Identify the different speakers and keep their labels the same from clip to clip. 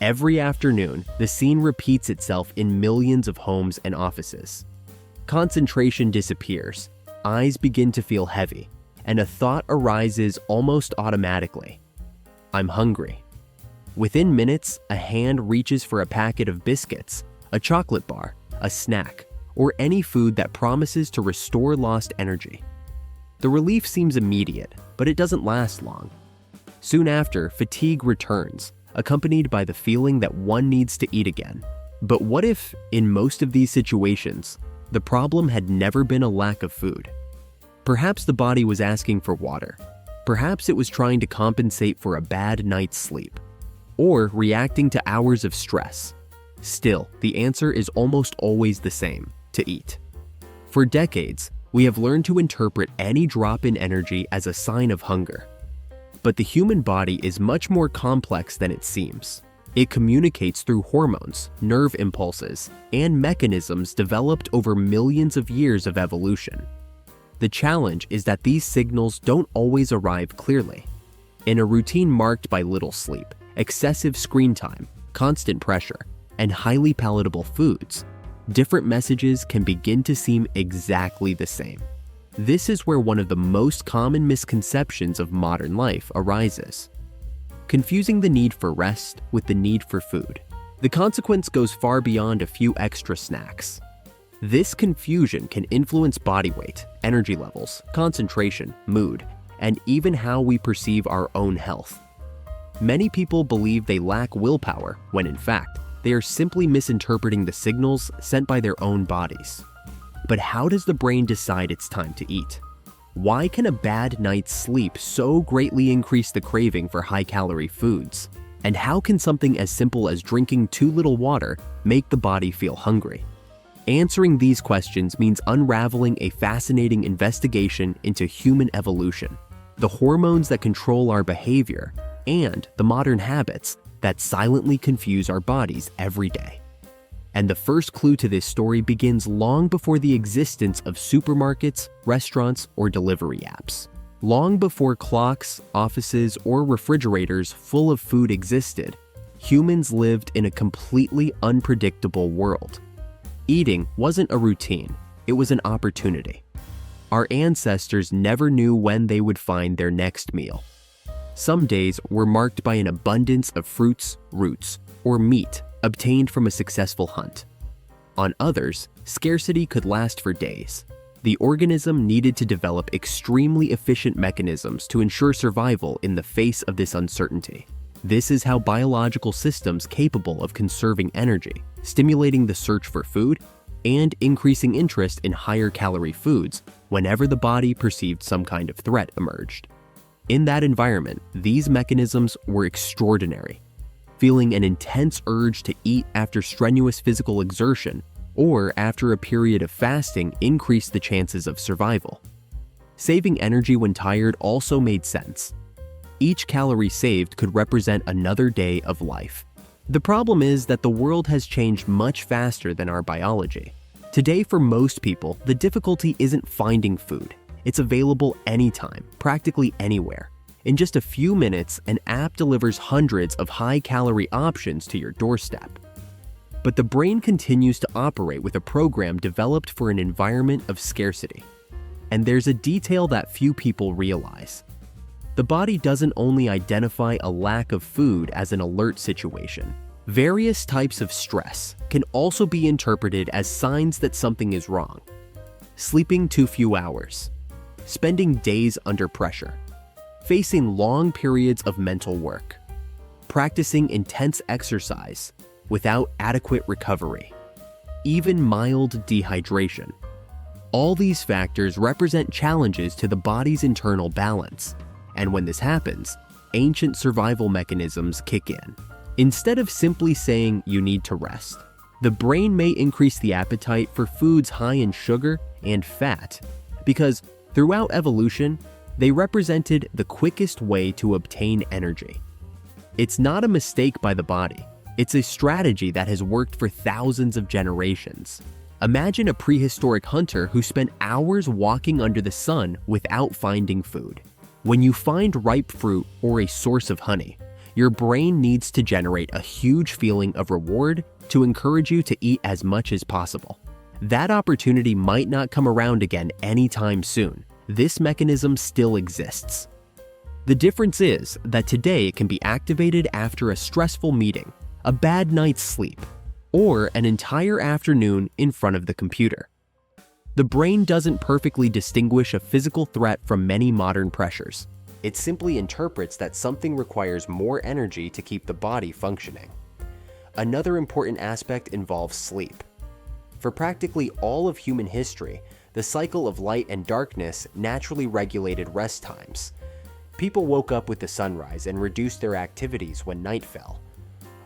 Speaker 1: Every afternoon, the scene repeats itself in millions of homes and offices. Concentration disappears, eyes begin to feel heavy, and a thought arises almost automatically. I'm hungry. Within minutes, a hand reaches for a packet of biscuits, a chocolate bar, a snack, or any food that promises to restore lost energy. The relief seems immediate, but it doesn't last long. Soon after, fatigue returns, accompanied by the feeling that one needs to eat again. But what if, in most of these situations, the problem had never been a lack of food? Perhaps the body was asking for water. Perhaps it was trying to compensate for a bad night's sleep, or reacting to hours of stress. Still, the answer is almost always the same: to eat. For decades, we have learned to interpret any drop in energy as a sign of hunger. But the human body is much more complex than it seems. It communicates through hormones, nerve impulses, and mechanisms developed over millions of years of evolution. The challenge is that these signals don't always arrive clearly. In a routine marked by little sleep, excessive screen time, constant pressure, and highly palatable foods, different messages can begin to seem exactly the same. This is where one of the most common misconceptions of modern life arises: confusing the need for rest with the need for food. The consequence goes far beyond a few extra snacks. This confusion can influence body weight, energy levels, concentration, mood, and even how we perceive our own health. Many people believe they lack willpower when in fact, they are simply misinterpreting the signals sent by their own bodies. But how does the brain decide it's time to eat? Why can a bad night's sleep so greatly increase the craving for high-calorie foods? And how can something as simple as drinking too little water make the body feel hungry? Answering these questions means unraveling a fascinating investigation into human evolution, the hormones that control our behavior, and the modern habits that silently confuse our bodies every day. And the first clue to this story begins long before the existence of supermarkets, restaurants, or delivery apps. Long before clocks, offices, or refrigerators full of food existed, humans lived in a completely unpredictable world. Eating wasn't a routine, it was an opportunity. Our ancestors never knew when they would find their next meal. Some days were marked by an abundance of fruits, roots, or meat obtained from a successful hunt. On others, scarcity could last for days. The organism needed to develop extremely efficient mechanisms to ensure survival in the face of this uncertainty. This is how biological systems capable of conserving energy, stimulating the search for food, and increasing interest in higher calorie foods whenever the body perceived some kind of threat emerged. In that environment, these mechanisms were extraordinary. Feeling an intense urge to eat after strenuous physical exertion or after a period of fasting increased the chances of survival. Saving energy when tired also made sense. Each calorie saved could represent another day of life. The problem is that the world has changed much faster than our biology. Today, for most people, the difficulty isn't finding food. It's available anytime, practically anywhere. In just a few minutes, an app delivers hundreds of high-calorie options to your doorstep. But the brain continues to operate with a program developed for an environment of scarcity. And there's a detail that few people realize. The body doesn't only identify a lack of food as an alert situation. Various types of stress can also be interpreted as signs that something is wrong. Sleeping too few hours, spending days under pressure, facing long periods of mental work, practicing intense exercise without adequate recovery, even mild dehydration. All these factors represent challenges to the body's internal balance, and when this happens, ancient survival mechanisms kick in. Instead of simply saying you need to rest, the brain may increase the appetite for foods high in sugar and fat, because throughout evolution, they represented the quickest way to obtain energy. It's not a mistake by the body. It's a strategy that has worked for thousands of generations. Imagine a prehistoric hunter who spent hours walking under the sun without finding food. When you find ripe fruit or a source of honey, your brain needs to generate a huge feeling of reward to encourage you to eat as much as possible. That opportunity might not come around again anytime soon. This mechanism still exists. The difference is that today it can be activated after a stressful meeting, a bad night's sleep, or an entire afternoon in front of the computer. The brain doesn't perfectly distinguish a physical threat from many modern pressures. It simply interprets that something requires more energy to keep the body functioning. Another important aspect involves sleep. For practically all of human history, the cycle of light and darkness naturally regulated rest times. People woke up with the sunrise and reduced their activities when night fell.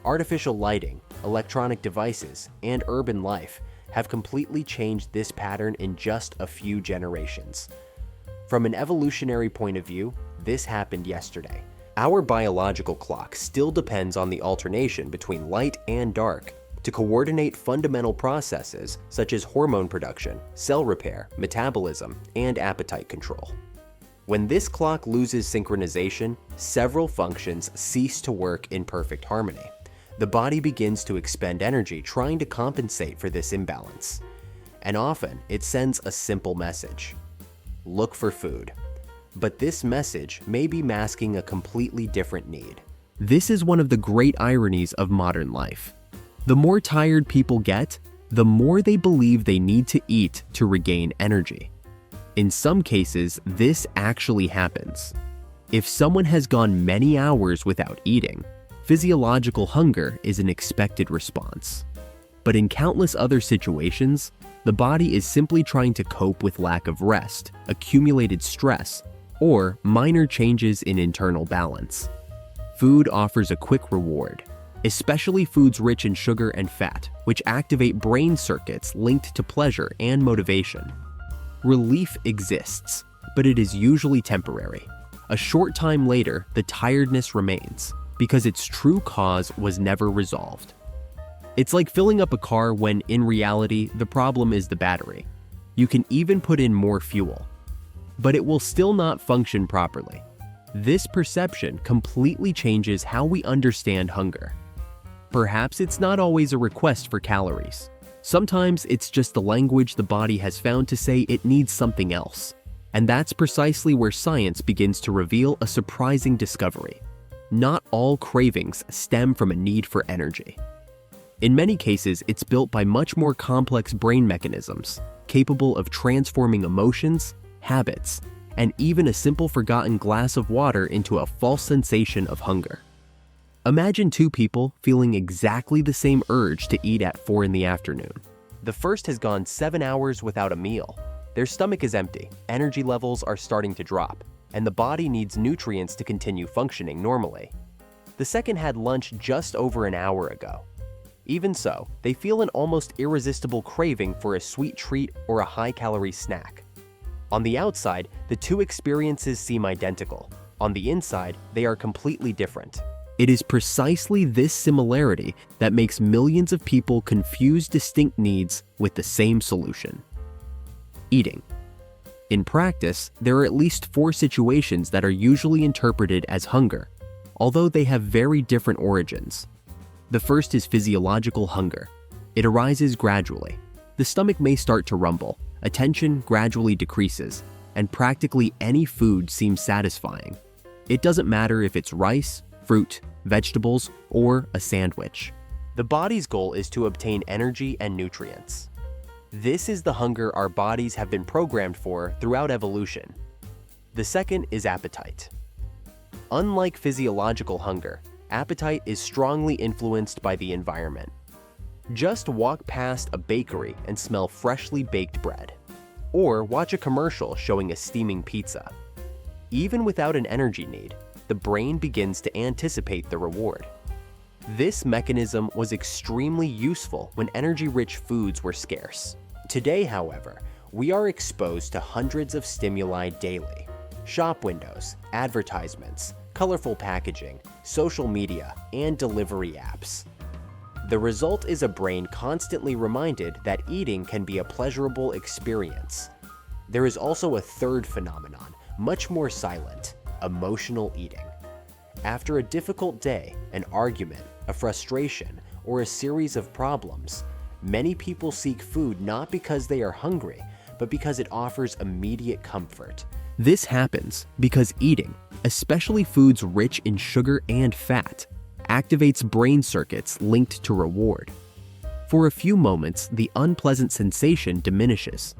Speaker 1: Artificial lighting, electronic devices, and urban life have completely changed this pattern in just a few generations. From an evolutionary point of view, this happened yesterday. Our biological clock still depends on the alternation between light and dark to coordinate fundamental processes such as hormone production, cell repair, metabolism, and appetite control. When this clock loses synchronization, several functions cease to work in perfect harmony. The body begins to expend energy trying to compensate for this imbalance. And often, it sends a simple message: look for food. But this message may be masking a completely different need. This is one of the great ironies of modern life. The more tired people get, the more they believe they need to eat to regain energy. In some cases, this actually happens. If someone has gone many hours without eating, physiological hunger is an expected response. But in countless other situations, the body is simply trying to cope with lack of rest, accumulated stress, or minor changes in internal balance. Food offers a quick reward, especially foods rich in sugar and fat, which activate brain circuits linked to pleasure and motivation. Relief exists, but it is usually temporary. A short time later, the tiredness remains, because its true cause was never resolved. It's like filling up a car when, in reality, the problem is the battery. You can even put in more fuel, but it will still not function properly. This perception completely changes how we understand hunger. Perhaps it's not always a request for calories. Sometimes it's just the language the body has found to say it needs something else. And that's precisely where science begins to reveal a surprising discovery. Not all cravings stem from a need for energy. In many cases, it's built by much more complex brain mechanisms, capable of transforming emotions, habits, and even a simple forgotten glass of water into a false sensation of hunger. Imagine two people feeling exactly the same urge to eat at 4 in the afternoon. The first has gone 7 hours without a meal. Their stomach is empty, energy levels are starting to drop, and the body needs nutrients to continue functioning normally. The second had lunch just over an hour ago. Even so, they feel an almost irresistible craving for a sweet treat or a high-calorie snack. On the outside, the two experiences seem identical. On the inside, they are completely different. It is precisely this similarity that makes millions of people confuse distinct needs with the same solution: eating. In practice, there are at least 4 situations that are usually interpreted as hunger, although they have very different origins. The first is physiological hunger. It arises gradually. The stomach may start to rumble, attention gradually decreases, and practically any food seems satisfying. It doesn't matter if it's rice, fruit, vegetables, or a sandwich. The body's goal is to obtain energy and nutrients. This is the hunger our bodies have been programmed for throughout evolution. The second is appetite. Unlike physiological hunger, appetite is strongly influenced by the environment. Just walk past a bakery and smell freshly baked bread, or watch a commercial showing a steaming pizza. Even without an energy need, the brain begins to anticipate the reward. This mechanism was extremely useful when energy-rich foods were scarce. Today, however, we are exposed to hundreds of stimuli daily: shop windows, advertisements, colorful packaging, social media, and delivery apps. The result is a brain constantly reminded that eating can be a pleasurable experience. There is also a third phenomenon, much more silent: emotional eating. After a difficult day, an argument, a frustration, or a series of problems, many people seek food not because they are hungry, but because it offers immediate comfort. This happens because eating, especially foods rich in sugar and fat, activates brain circuits linked to reward. For a few moments, the unpleasant sensation diminishes.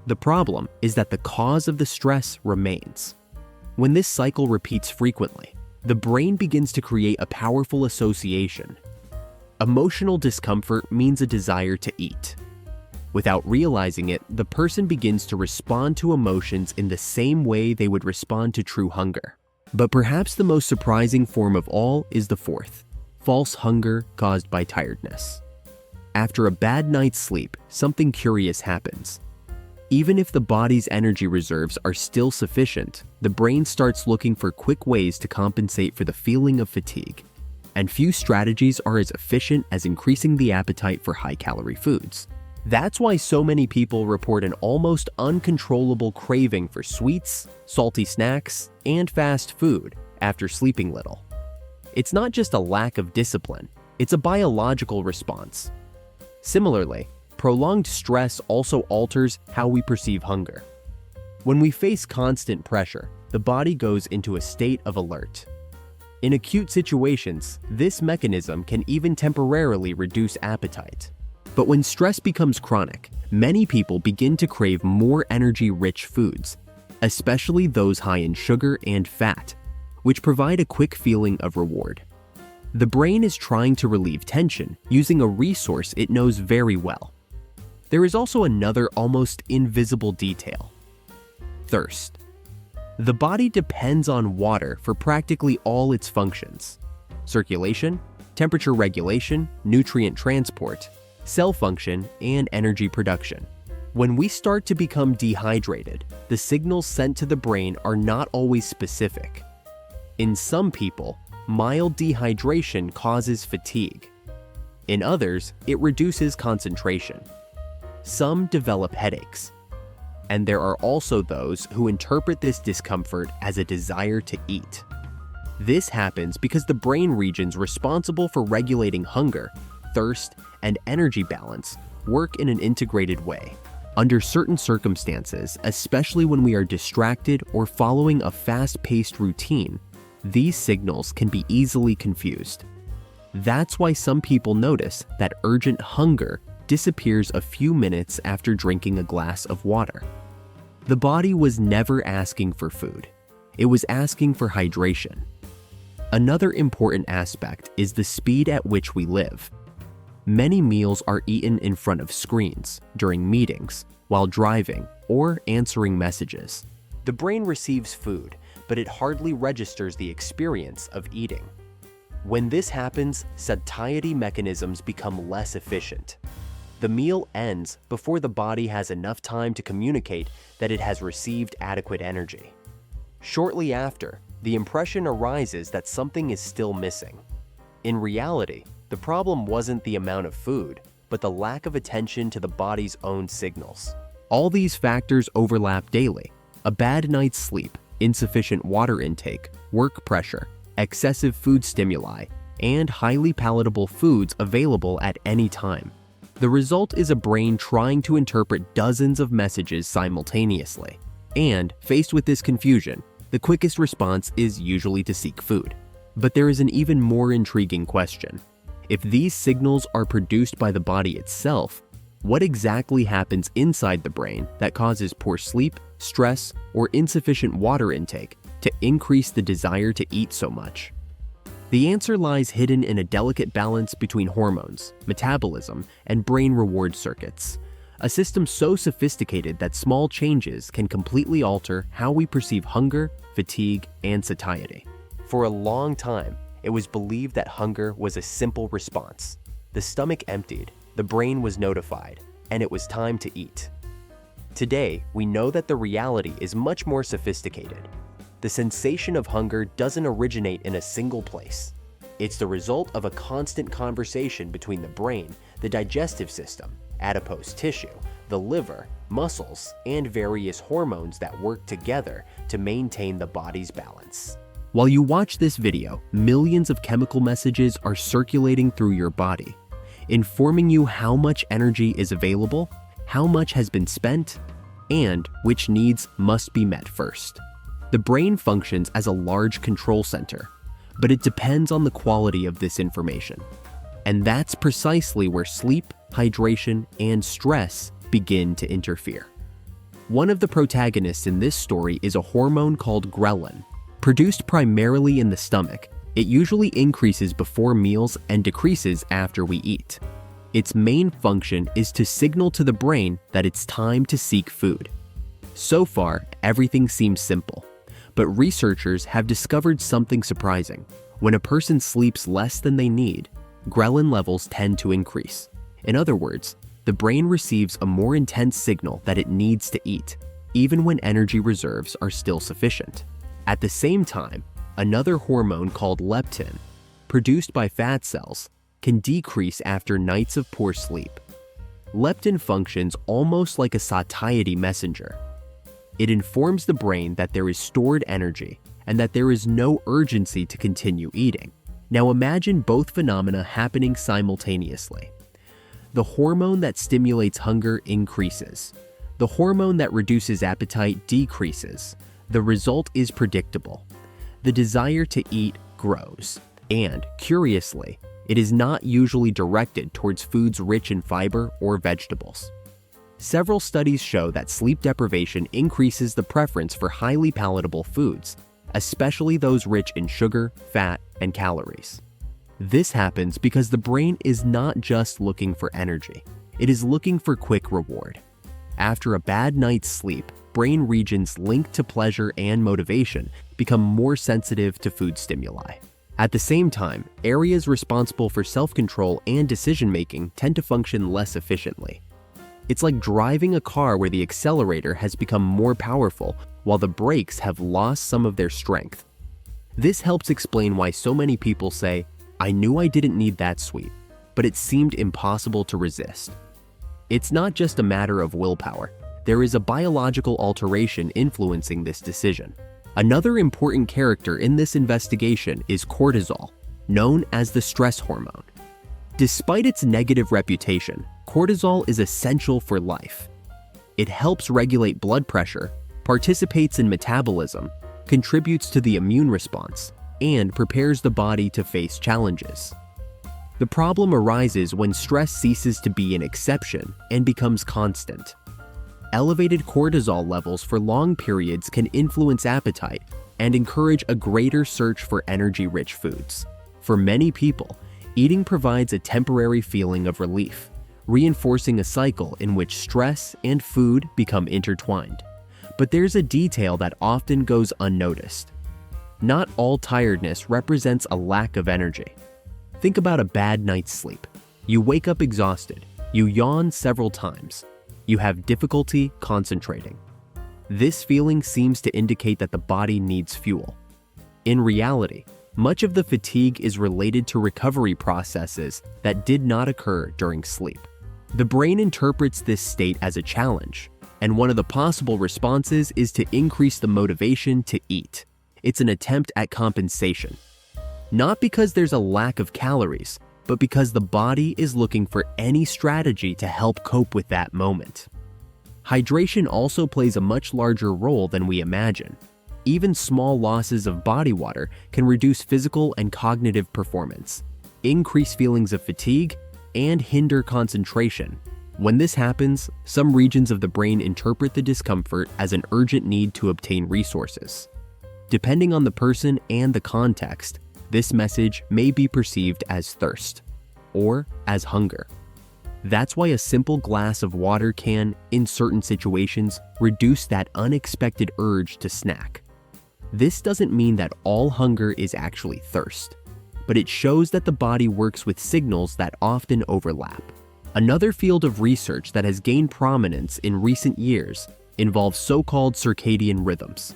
Speaker 1: The problem is that the cause of the stress remains. When this cycle repeats frequently, the brain begins to create a powerful association. Emotional discomfort means a desire to eat. Without realizing it, the person begins to respond to emotions in the same way they would respond to true hunger. But perhaps the most surprising form of all is the fourth: false hunger caused by tiredness. After a bad night's sleep, something curious happens. Even if the body's energy reserves are still sufficient, the brain starts looking for quick ways to compensate for the feeling of fatigue. And few strategies are as efficient as increasing the appetite for high-calorie foods. That's why so many people report an almost uncontrollable craving for sweets, salty snacks, and fast food after sleeping little. It's not just a lack of discipline, it's a biological response. Similarly, prolonged stress also alters how we perceive hunger. When we face constant pressure, the body goes into a state of alert. In acute situations, this mechanism can even temporarily reduce appetite. But when stress becomes chronic, many people begin to crave more energy-rich foods, especially those high in sugar and fat, which provide a quick feeling of reward. The brain is trying to relieve tension using a resource it knows very well. There is also another almost invisible detail: thirst. The body depends on water for practically all its functions: circulation, temperature regulation, nutrient transport, cell function, and energy production. When we start to become dehydrated, the signals sent to the brain are not always specific. In some people, mild dehydration causes fatigue. In others, it reduces concentration. Some develop headaches. And there are also those who interpret this discomfort as a desire to eat. This happens because the brain regions responsible for regulating hunger, thirst, and energy balance work in an integrated way. Under certain circumstances, especially when we are distracted or following a fast-paced routine, these signals can be easily confused. That's why some people notice that urgent hunger disappears a few minutes after drinking a glass of water. The body was never asking for food. It was asking for hydration. Another important aspect is the speed at which we live. Many meals are eaten in front of screens, during meetings, while driving, or answering messages. The brain receives food, but it hardly registers the experience of eating. When this happens, satiety mechanisms become less efficient. The meal ends before the body has enough time to communicate that it has received adequate energy. Shortly after, the impression arises that something is still missing. In reality, the problem wasn't the amount of food, but the lack of attention to the body's own signals. All these factors overlap daily: a bad night's sleep, insufficient water intake, work pressure, excessive food stimuli, and highly palatable foods available at any time. The result is a brain trying to interpret dozens of messages simultaneously. And, faced with this confusion, the quickest response is usually to seek food. But there is an even more intriguing question. If these signals are produced by the body itself, what exactly happens inside the brain that causes poor sleep, stress, or insufficient water intake to increase the desire to eat so much? The answer lies hidden in a delicate balance between hormones, metabolism, and brain reward circuits, a system so sophisticated that small changes can completely alter how we perceive hunger, fatigue, and satiety. For a long time, it was believed that hunger was a simple response. The stomach emptied, the brain was notified, and it was time to eat. Today, we know that the reality is much more sophisticated. The sensation of hunger doesn't originate in a single place. It's the result of a constant conversation between the brain, the digestive system, adipose tissue, the liver, muscles, and various hormones that work together to maintain the body's balance. While you watch this video, millions of chemical messages are circulating through your body, informing you how much energy is available, how much has been spent, and which needs must be met first. The brain functions as a large control center, but it depends on the quality of this information. And that's precisely where sleep, hydration, and stress begin to interfere. One of the protagonists in this story is a hormone called ghrelin. Produced primarily in the stomach, it usually increases before meals and decreases after we eat. Its main function is to signal to the brain that it's time to seek food. So far, everything seems simple, but researchers have discovered something surprising. When a person sleeps less than they need, ghrelin levels tend to increase. In other words, the brain receives a more intense signal that it needs to eat, even when energy reserves are still sufficient. At the same time, another hormone called leptin, produced by fat cells, can decrease after nights of poor sleep. Leptin functions almost like a satiety messenger. It informs the brain that there is stored energy and that there is no urgency to continue eating. Now imagine both phenomena happening simultaneously. The hormone that stimulates hunger increases. The hormone that reduces appetite decreases. The result is predictable. The desire to eat grows. And, curiously, it is not usually directed towards foods rich in fiber or vegetables. Several studies show that sleep deprivation increases the preference for highly palatable foods, especially those rich in sugar, fat, and calories. This happens because the brain is not just looking for energy, it is looking for quick reward. After a bad night's sleep, brain regions linked to pleasure and motivation become more sensitive to food stimuli. At the same time, areas responsible for self-control and decision-making tend to function less efficiently. It's like driving a car where the accelerator has become more powerful while the brakes have lost some of their strength. This helps explain why so many people say, "I knew I didn't need that sweet, but it seemed impossible to resist." It's not just a matter of willpower. There is a biological alteration influencing this decision. Another important character in this investigation is cortisol, known as the stress hormone. Despite its negative reputation, cortisol is essential for life. It helps regulate blood pressure, participates in metabolism, contributes to the immune response, and prepares the body to face challenges. The problem arises when stress ceases to be an exception and becomes constant. Elevated cortisol levels for long periods can influence appetite and encourage a greater search for energy-rich foods. For many people, eating provides a temporary feeling of relief, reinforcing a cycle in which stress and food become intertwined. But there's a detail that often goes unnoticed. Not all tiredness represents a lack of energy. Think about a bad night's sleep. You wake up exhausted. You yawn several times. You have difficulty concentrating. This feeling seems to indicate that the body needs fuel. In reality, much of the fatigue is related to recovery processes that did not occur during sleep. The brain interprets this state as a challenge, and one of the possible responses is to increase the motivation to eat. It's an attempt at compensation. Not because there's a lack of calories, but because the body is looking for any strategy to help cope with that moment. Hydration also plays a much larger role than we imagine. Even small losses of body water can reduce physical and cognitive performance, increase feelings of fatigue, and hinder concentration. When this happens, some regions of the brain interpret the discomfort as an urgent need to obtain resources. Depending on the person and the context, this message may be perceived as thirst or as hunger. That's why a simple glass of water can, in certain situations, reduce that unexpected urge to snack. This doesn't mean that all hunger is actually thirst, but it shows that the body works with signals that often overlap. Another field of research that has gained prominence in recent years involves so-called circadian rhythms,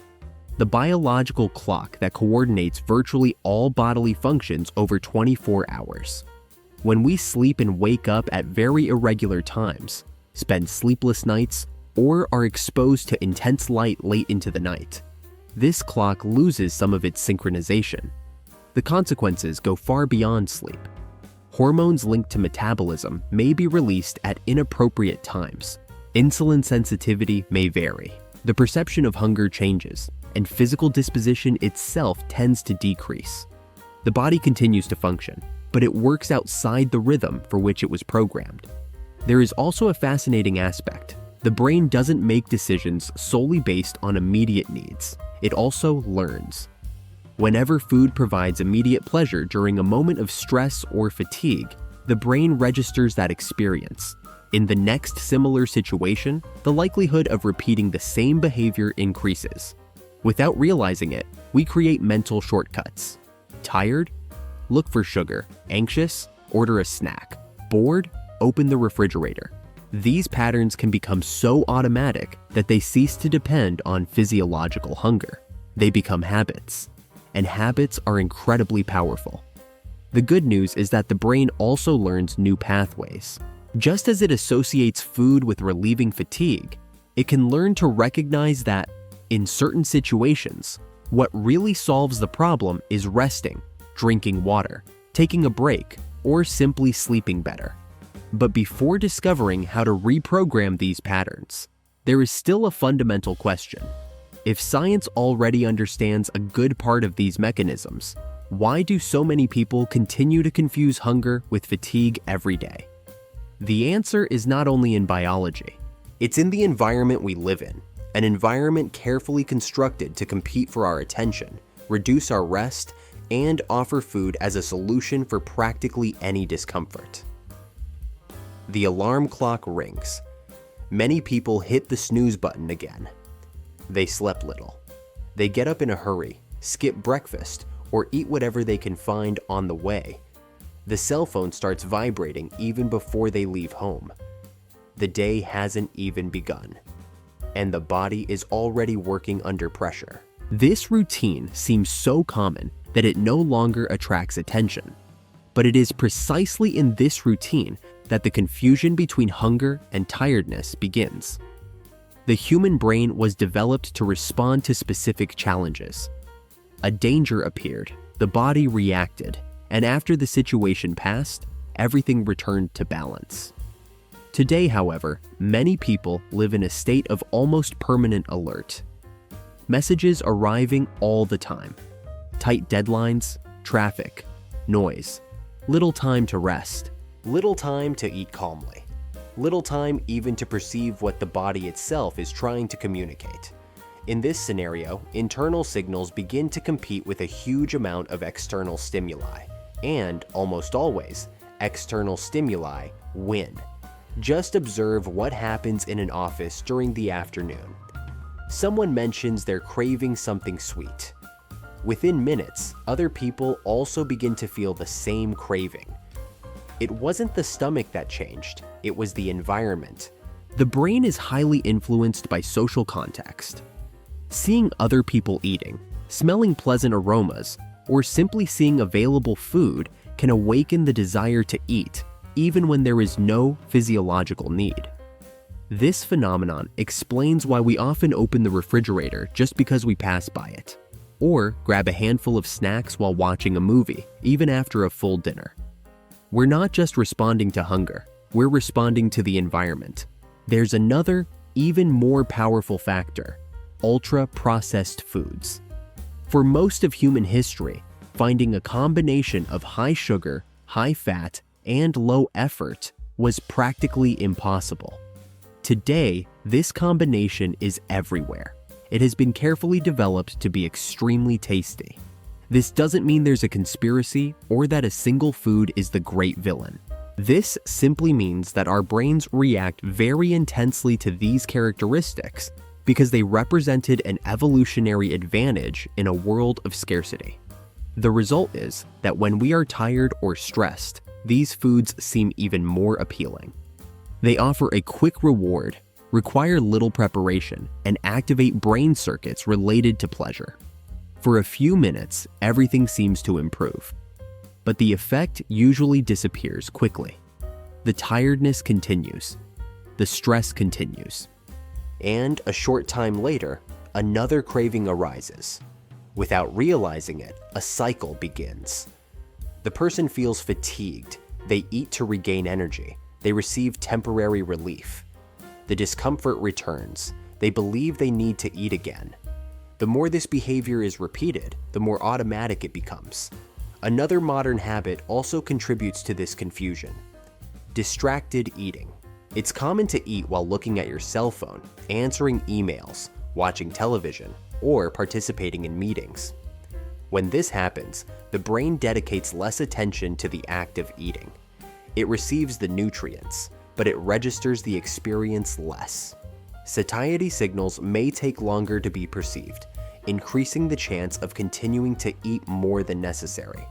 Speaker 1: the biological clock that coordinates virtually all bodily functions over 24 hours. When we sleep and wake up at very irregular times, spend sleepless nights, or are exposed to intense light late into the night, this clock loses some of its synchronization. The consequences go far beyond sleep. Hormones linked to metabolism may be released at inappropriate times. Insulin sensitivity may vary. The perception of hunger changes, and physical disposition itself tends to decrease. The body continues to function, but it works outside the rhythm for which it was programmed. There is also a fascinating aspect. The brain doesn't make decisions solely based on immediate needs. It also learns. Whenever food provides immediate pleasure during a moment of stress or fatigue, the brain registers that experience. In the next similar situation, the likelihood of repeating the same behavior increases. Without realizing it, we create mental shortcuts. Tired? Look for sugar. Anxious? Order a snack. Bored? Open the refrigerator. These patterns can become so automatic that they cease to depend on physiological hunger. They become habits. And habits are incredibly powerful. The good news is that the brain also learns new pathways. Just as it associates food with relieving fatigue, it can learn to recognize that, in certain situations, what really solves the problem is resting, drinking water, taking a break, or simply sleeping better. But before discovering how to reprogram these patterns, there is still a fundamental question. If science already understands a good part of these mechanisms, why do so many people continue to confuse hunger with fatigue every day? The answer is not only in biology. It's in the environment we live in, an environment carefully constructed to compete for our attention, reduce our rest, and offer food as a solution for practically any discomfort. The alarm clock rings. Many people hit the snooze button again. They slept little. They get up in a hurry, skip breakfast, or eat whatever they can find on the way. The cell phone starts vibrating even before they leave home. The day hasn't even begun, and the body is already working under pressure. This routine seems so common that it no longer attracts attention. But it is precisely in this routine that the confusion between hunger and tiredness begins. The human brain was developed to respond to specific challenges. A danger appeared, the body reacted, and after the situation passed, everything returned to balance. Today, however, many people live in a state of almost permanent alert. Messages arriving all the time. Tight deadlines, traffic, noise, little time to rest, little time to eat calmly, little time even to perceive what the body itself is trying to communicate. In this scenario, internal signals begin to compete with a huge amount of external stimuli, and almost always, external stimuli win. Just observe what happens in an office during the afternoon. Someone mentions they're craving something sweet. Within minutes, other people also begin to feel the same craving. It wasn't the stomach that changed, it was the environment. The brain is highly influenced by social context. Seeing other people eating, smelling pleasant aromas, or simply seeing available food can awaken the desire to eat, even when there is no physiological need. This phenomenon explains why we often open the refrigerator just because we pass by it, or grab a handful of snacks while watching a movie, even after a full dinner. We're not just responding to hunger, we're responding to the environment. There's another, even more powerful factor: ultra-processed foods. For most of human history, finding a combination of high sugar, high fat, and low effort was practically impossible. Today, this combination is everywhere. It has been carefully developed to be extremely tasty. This doesn't mean there's a conspiracy or that a single food is the great villain. This simply means that our brains react very intensely to these characteristics because they represented an evolutionary advantage in a world of scarcity. The result is that when we are tired or stressed, these foods seem even more appealing. They offer a quick reward, require little preparation, and activate brain circuits related to pleasure. For a few minutes, everything seems to improve, but the effect usually disappears quickly. The tiredness continues, the stress continues, and a short time later, another craving arises. Without realizing it, a cycle begins. The person feels fatigued. They eat to regain energy. They receive temporary relief. The discomfort returns. They believe they need to eat again. The more this behavior is repeated, the more automatic it becomes. Another modern habit also contributes to this confusion: distracted eating. It's common to eat while looking at your cell phone, answering emails, watching television, or participating in meetings. When this happens, the brain dedicates less attention to the act of eating. It receives the nutrients, but it registers the experience less. Satiety signals may take longer to be perceived, increasing the chance of continuing to eat more than necessary.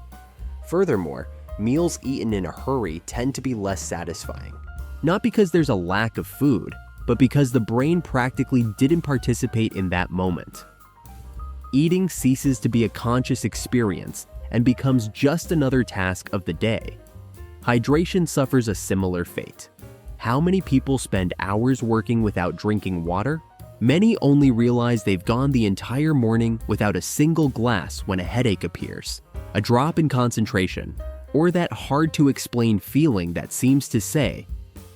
Speaker 1: Furthermore, meals eaten in a hurry tend to be less satisfying. Not because there's a lack of food, but because the brain practically didn't participate in that moment. Eating ceases to be a conscious experience and becomes just another task of the day. Hydration suffers a similar fate. How many people spend hours working without drinking water? Many only realize they've gone the entire morning without a single glass when a headache appears, a drop in concentration, or that hard-to-explain feeling that seems to say,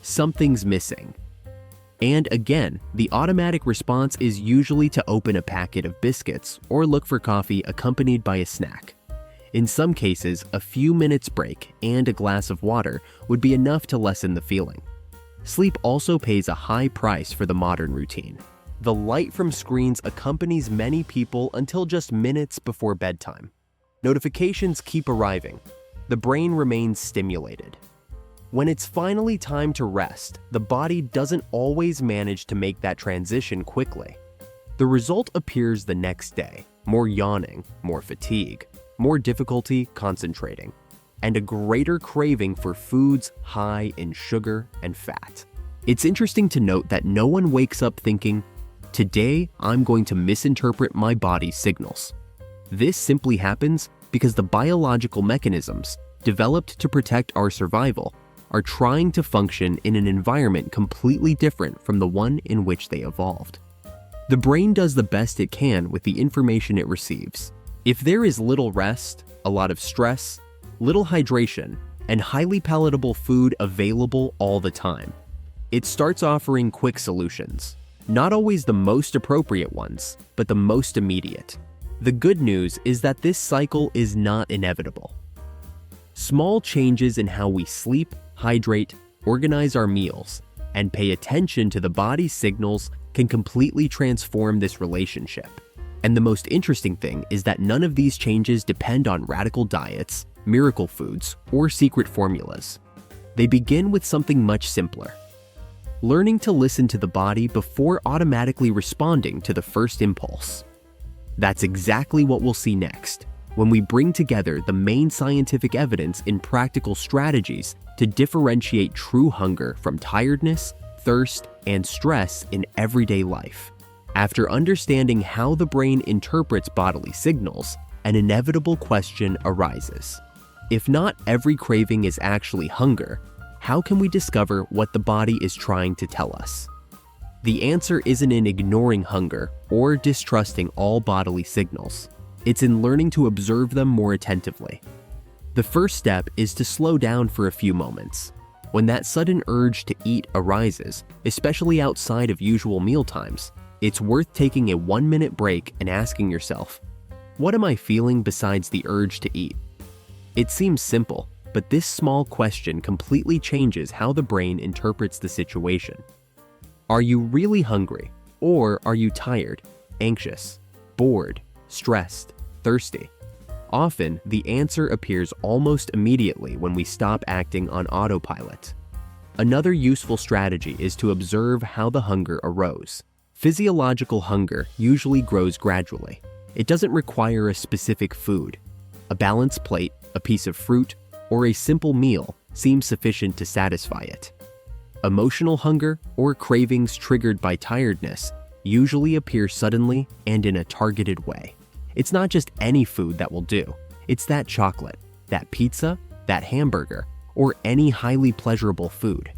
Speaker 1: something's missing. And again, the automatic response is usually to open a packet of biscuits or look for coffee accompanied by a snack. In some cases, a few minutes break and a glass of water would be enough to lessen the feeling. Sleep also pays a high price for the modern routine. The light from screens accompanies many people until just minutes before bedtime. Notifications keep arriving. The brain remains stimulated. When it's finally time to rest, the body doesn't always manage to make that transition quickly. The result appears the next day: more yawning, more fatigue, more difficulty concentrating, and a greater craving for foods high in sugar and fat. It's interesting to note that no one wakes up thinking, "Today, I'm going to misinterpret my body's signals." This simply happens because the biological mechanisms developed to protect our survival are trying to function in an environment completely different from the one in which they evolved. The brain does the best it can with the information it receives. If there is little rest, a lot of stress, little hydration, and highly palatable food available all the time, it starts offering quick solutions. Not always the most appropriate ones, but the most immediate. The good news is that this cycle is not inevitable. Small changes in how we sleep, hydrate, organize our meals, and pay attention to the body's signals can completely transform this relationship. And the most interesting thing is that none of these changes depend on radical diets, miracle foods, or secret formulas. They begin with something much simpler: learning to listen to the body before automatically responding to the first impulse. That's exactly what we'll see next, when we bring together the main scientific evidence in practical strategies to differentiate true hunger from tiredness, thirst, and stress in everyday life. After understanding how the brain interprets bodily signals, an inevitable question arises. If not every craving is actually hunger, how can we discover what the body is trying to tell us? The answer isn't in ignoring hunger or distrusting all bodily signals. It's in learning to observe them more attentively. The first step is to slow down for a few moments. When that sudden urge to eat arises, especially outside of usual meal times, it's worth taking a 1-minute break and asking yourself, what am I feeling besides the urge to eat? It seems simple, but this small question completely changes how the brain interprets the situation. Are you really hungry, or are you tired, anxious, bored, stressed, thirsty? Often, the answer appears almost immediately when we stop acting on autopilot. Another useful strategy is to observe how the hunger arose. Physiological hunger usually grows gradually. It doesn't require a specific food. A balanced plate, a piece of fruit, or a simple meal seems sufficient to satisfy it. Emotional hunger or cravings triggered by tiredness usually appear suddenly and in a targeted way. It's not just any food that will do. It's that chocolate, that pizza, that hamburger, or any highly pleasurable food.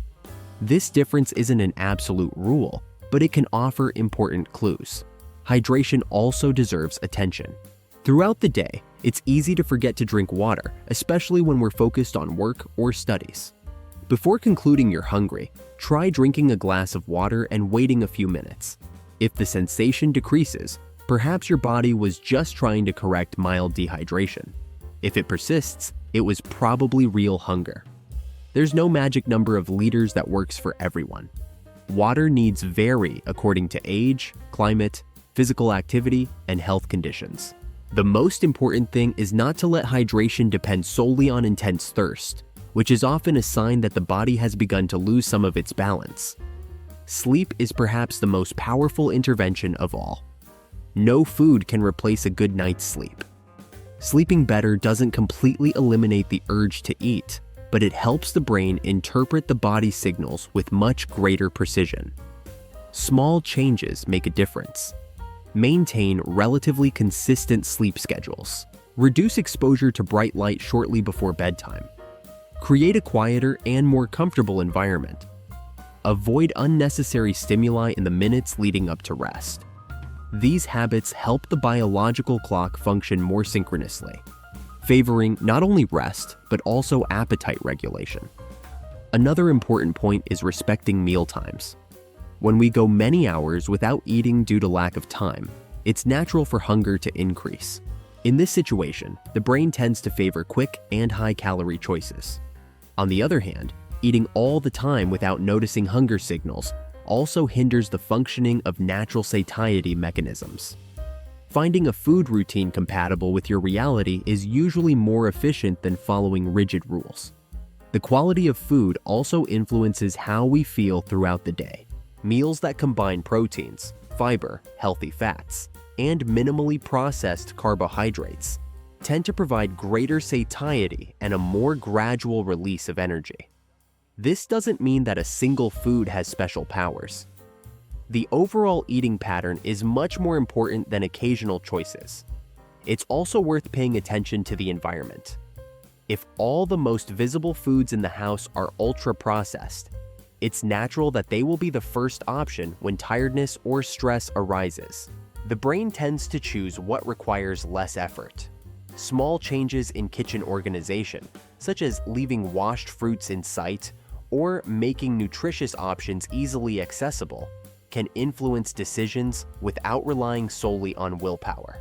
Speaker 1: This difference isn't an absolute rule, but it can offer important clues. hydration also deserves attention. Throughout the day, it's easy to forget to drink water, especially when we're focused on work or studies. Before concluding you're hungry, try drinking a glass of water and waiting a few minutes. If the sensation decreases, perhaps your body was just trying to correct mild dehydration. If it persists, it was probably real hunger. There's no magic number of liters that works for everyone. Water needs vary according to age, climate, physical activity, and health conditions. The most important thing is not to let hydration depend solely on intense thirst, which is often a sign that the body has begun to lose some of its balance. Sleep is perhaps the most powerful intervention of all. No food can replace a good night's sleep. Sleeping better doesn't completely eliminate the urge to eat, but it helps the brain interpret the body's signals with much greater precision. Small changes make a difference. Maintain relatively consistent sleep schedules. Reduce exposure to bright light shortly before bedtime. Create a quieter and more comfortable environment. Avoid unnecessary stimuli in the minutes leading up to rest. These habits help the biological clock function more synchronously, favoring not only rest, but also appetite regulation. Another important point is respecting meal times. When we go many hours without eating due to lack of time, it's natural for hunger to increase. In this situation, the brain tends to favor quick and high-calorie choices. On the other hand, eating all the time without noticing hunger signals also hinders the functioning of natural satiety mechanisms. Finding a food routine compatible with your reality is usually more efficient than following rigid rules. The quality of food also influences how we feel throughout the day. Meals that combine proteins, fiber, healthy fats, and minimally processed carbohydrates tend to provide greater satiety and a more gradual release of energy. This doesn't mean that a single food has special powers. The overall eating pattern is much more important than occasional choices. It's also worth paying attention to the environment. If all the most visible foods in the house are ultra-processed, it's natural that they will be the first option when tiredness or stress arises. The brain tends to choose what requires less effort. Small changes in kitchen organization, such as leaving washed fruits in sight or making nutritious options easily accessible, can influence decisions without relying solely on willpower.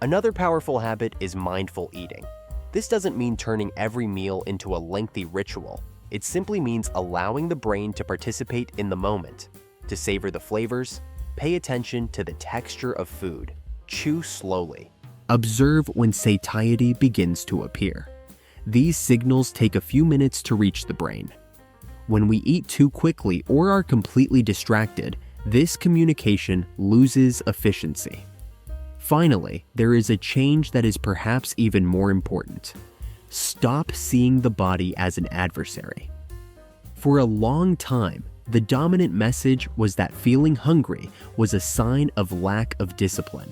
Speaker 1: Another powerful habit is mindful eating. This doesn't mean turning every meal into a lengthy ritual. It simply means allowing the brain to participate in the moment, to savor the flavors, pay attention to the texture of food, chew slowly. Observe when satiety begins to appear. These signals take a few minutes to reach the brain. When we eat too quickly or are completely distracted, this communication loses efficiency. Finally, there is a change that is perhaps even more important. Stop seeing the body as an adversary. For a long time, the dominant message was that feeling hungry was a sign of lack of discipline.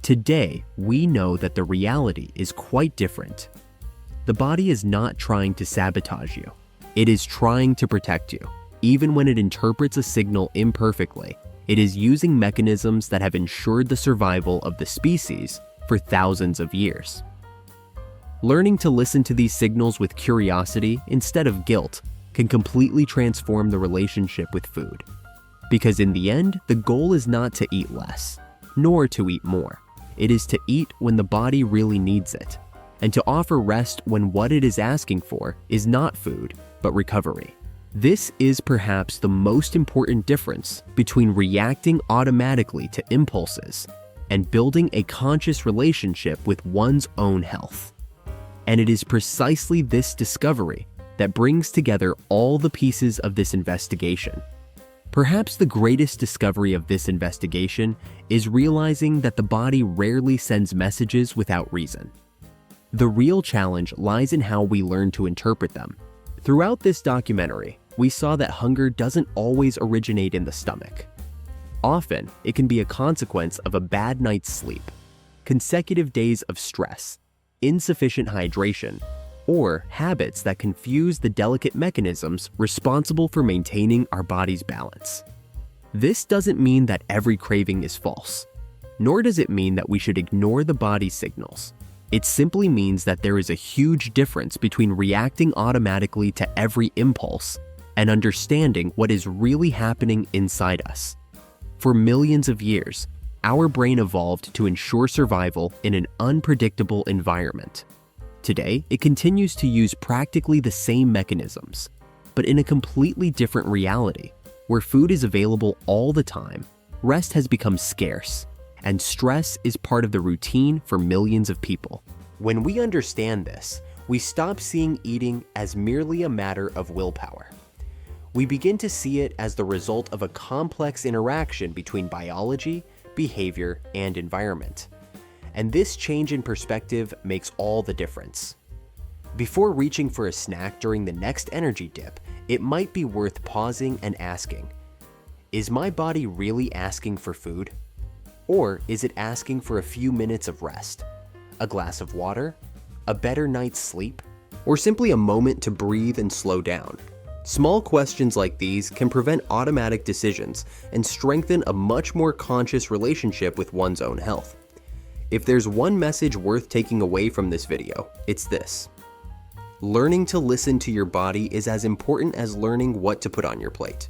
Speaker 1: Today, we know that the reality is quite different. The body is not trying to sabotage you. It is trying to protect you. Even when it interprets a signal imperfectly, it is using mechanisms that have ensured the survival of the species for thousands of years. Learning to listen to these signals with curiosity instead of guilt can completely transform the relationship with food. Because in the end, the goal is not to eat less, nor to eat more. It is to eat when the body really needs it, and to offer rest when what it is asking for is not food, but recovery. This is perhaps the most important difference between reacting automatically to impulses and building a conscious relationship with one's own health. And it is precisely this discovery that brings together all the pieces of this investigation. Perhaps the greatest discovery of this investigation is realizing that the body rarely sends messages without reason. The real challenge lies in how we learn to interpret them. Throughout this documentary, we saw that hunger doesn't always originate in the stomach. Often, it can be a consequence of a bad night's sleep, consecutive days of stress, insufficient hydration, or habits that confuse the delicate mechanisms responsible for maintaining our body's balance. This doesn't mean that every craving is false. Nor does it mean that we should ignore the body's signals. It simply means that there is a huge difference between reacting automatically to every impulse and understanding what is really happening inside us. For millions of years, our brain evolved to ensure survival in an unpredictable environment. Today, it continues to use practically the same mechanisms, but in a completely different reality, where food is available all the time, rest has become scarce, and stress is part of the routine for millions of people. When we understand this, we stop seeing eating as merely a matter of willpower. We begin to see it as the result of a complex interaction between biology, behavior, and environment. And this change in perspective makes all the difference. Before reaching for a snack during the next energy dip, it might be worth pausing and asking, is my body really asking for food? Or is it asking for a few minutes of rest? A glass of water? A better night's sleep? Or simply a moment to breathe and slow down? Small questions like these can prevent automatic decisions and strengthen a much more conscious relationship with one's own health. If there's one message worth taking away from this video, it's this. Learning to listen to your body is as important as learning what to put on your plate.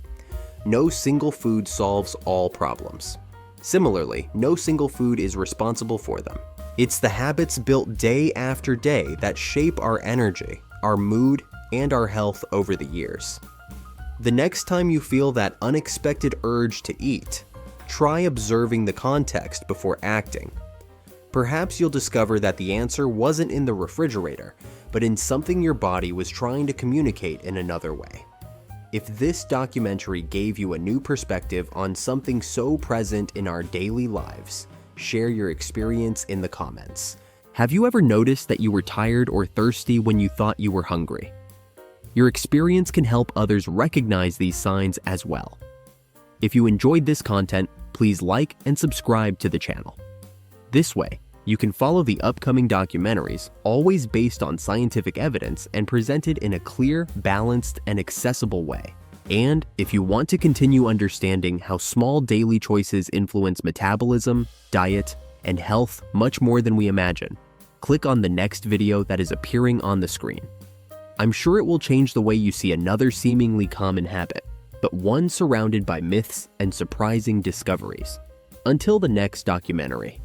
Speaker 1: No single food solves all problems. Similarly, no single food is responsible for them. It's the habits built day after day that shape our energy, our mood, and our health over the years. The next time you feel that unexpected urge to eat, try observing the context before acting. Perhaps you'll discover that the answer wasn't in the refrigerator, but in something your body was trying to communicate in another way. If this documentary gave you a new perspective on something so present in our daily lives, share your experience in the comments. Have you ever noticed that you were tired or thirsty when you thought you were hungry? Your experience can help others recognize these signs as well. If you enjoyed this content, please like and subscribe to the channel. This way, you can follow the upcoming documentaries, always based on scientific evidence and presented in a clear, balanced, and accessible way. And if you want to continue understanding how small daily choices influence metabolism, diet, and health much more than we imagine, click on the next video that is appearing on the screen. I'm sure it will change the way you see another seemingly common habit, but one surrounded by myths and surprising discoveries. Until the next documentary.